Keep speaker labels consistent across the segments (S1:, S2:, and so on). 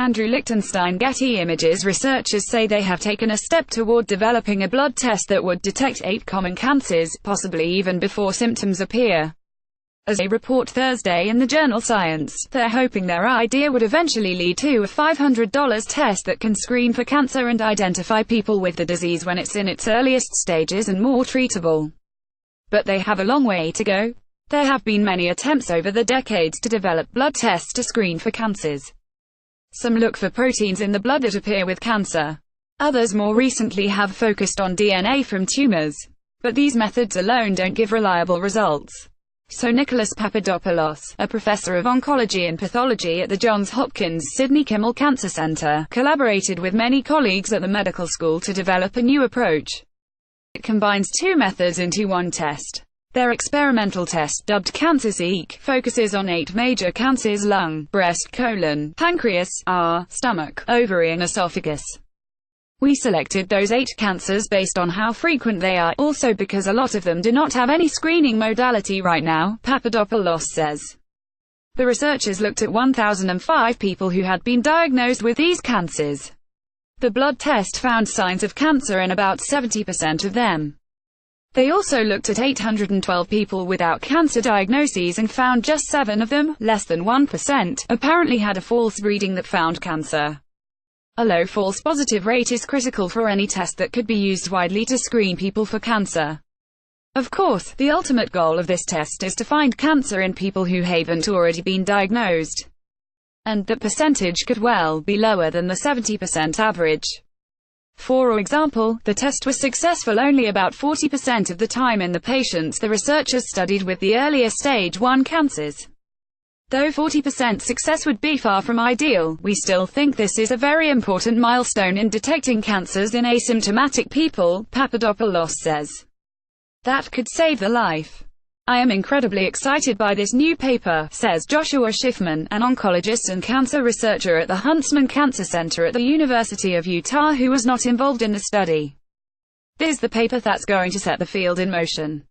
S1: Andrew Lichtenstein, Getty Images. Researchers say they have taken a step toward developing a blood test that would detect 8 common cancers, possibly even before symptoms appear. As they report Thursday in the journal Science, they're hoping their idea would eventually lead to a $500 test that can screen for cancer and identify people with the disease when it's in its earliest stages and more treatable. But they have a long way to go. There have been many attempts over the decades to develop blood tests to screen for cancers. Some look for proteins in the blood that appear with cancer. Others more recently have focused on DNA from tumors. But these methods alone don't give reliable results. So Nicholas Papadopoulos, a professor of oncology and pathology at the Johns Hopkins Sidney Kimmel Cancer Center, collaborated with many colleagues at the medical school to develop a new approach. It combines 2 methods into one test. Their experimental test, dubbed CancerSeek, focuses on 8 major cancers: lung, breast, colon, pancreas, stomach, ovary and esophagus. We selected those 8 cancers based on how frequent they are, also because a lot of them do not have any screening modality right now, Papadopoulos says. The researchers looked at 1,005 people who had been diagnosed with these cancers. The blood test found signs of cancer in about 70% of them. They also looked at 812 people without cancer diagnoses and found just 7 of them, less than 1%, apparently had a false reading that found cancer. A low false positive rate is critical for any test that could be used widely to screen people for cancer. Of course, the ultimate goal of this test is to find cancer in people who haven't already been diagnosed. And that percentage could well be lower than the 70% average. For example, the test was successful only about 40% of the time in the patients the researchers studied with the earlier stage 1 cancers. Though 40% success would be far from ideal, we still think this is a very important milestone in detecting cancers in asymptomatic people, Papadopoulos says. That could save the life. I am incredibly excited by this new paper, says Joshua Schiffman, an oncologist and cancer researcher at the Huntsman Cancer Center at the University of Utah who was not involved in the study. This is the paper that's going to set the field in motion.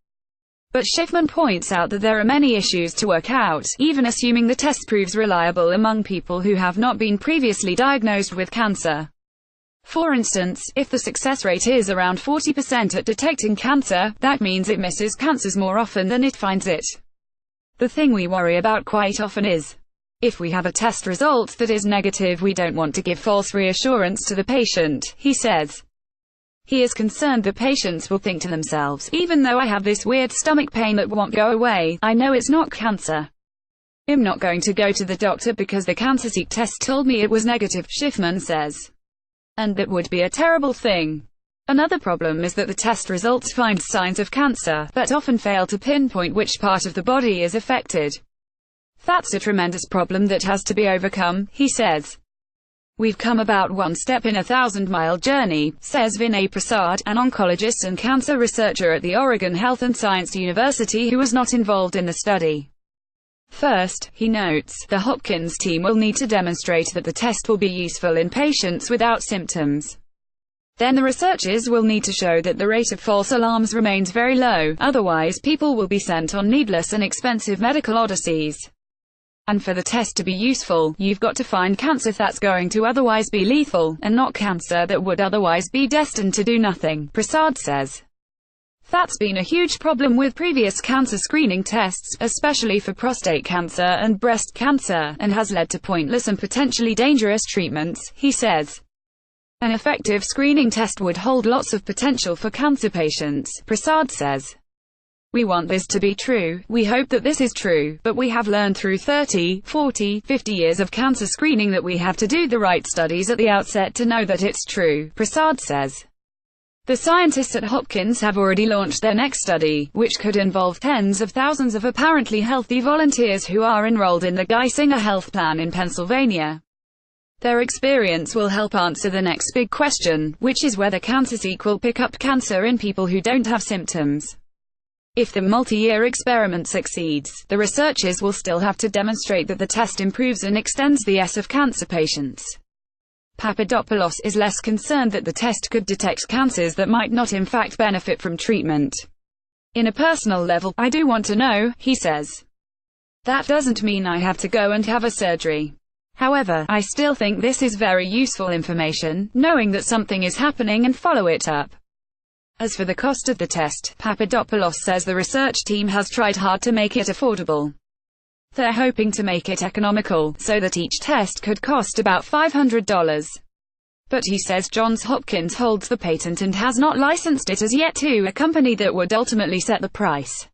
S1: But Schiffman points out that there are many issues to work out, even assuming the test proves reliable among people who have not been previously diagnosed with cancer. For instance, if the success rate is around 40% at detecting cancer, that means it misses cancers more often than it finds it. The thing we worry about quite often is, if we have a test result that is negative, we don't want to give false reassurance to the patient, he says. He is concerned that patients will think to themselves, even though I have this weird stomach pain that won't go away, I know it's not cancer. I'm not going to go to the doctor because the CancerSeek test told me it was negative, Schiffman says. And that would be a terrible thing. Another problem is that the test results find signs of cancer, but often fail to pinpoint which part of the body is affected. That's a tremendous problem that has to be overcome, he says. We've come about one step in a 1,000-mile journey, says Vinay Prasad, an oncologist and cancer researcher at the Oregon Health and Science University who was not involved in the study. First, he notes, the Hopkins team will need to demonstrate that the test will be useful in patients without symptoms. Then the researchers will need to show that the rate of false alarms remains very low, otherwise people will be sent on needless and expensive medical odysseys. And for the test to be useful, you've got to find cancer that's going to otherwise be lethal, and not cancer that would otherwise be destined to do nothing, Prasad says. That's been a huge problem with previous cancer screening tests, especially for prostate cancer and breast cancer, and has led to pointless and potentially dangerous treatments, he says. An effective screening test would hold lots of potential for cancer patients, Prasad says. We want this to be true, we hope that this is true, but we have learned through 30, 40, 50 years of cancer screening that we have to do the right studies at the outset to know that it's true, Prasad says. The scientists at Hopkins have already launched their next study, which could involve tens of thousands of apparently healthy volunteers who are enrolled in the Geisinger Health Plan in Pennsylvania. Their experience will help answer the next big question, which is whether CancerSeek will pick up cancer in people who don't have symptoms. If the multi-year experiment succeeds, the researchers will still have to demonstrate that the test improves and extends the S of cancer patients. Papadopoulos is less concerned that the test could detect cancers that might not in fact benefit from treatment. In a personal level, I do want to know, he says. That doesn't mean I have to go and have a surgery. However, I still think this is very useful information, knowing that something is happening and follow it up. As for the cost of the test, Papadopoulos says the research team has tried hard to make it affordable. They're hoping to make it economical, so that each test could cost about $500. But he says Johns Hopkins holds the patent and has not licensed it as yet to a company that would ultimately set the price.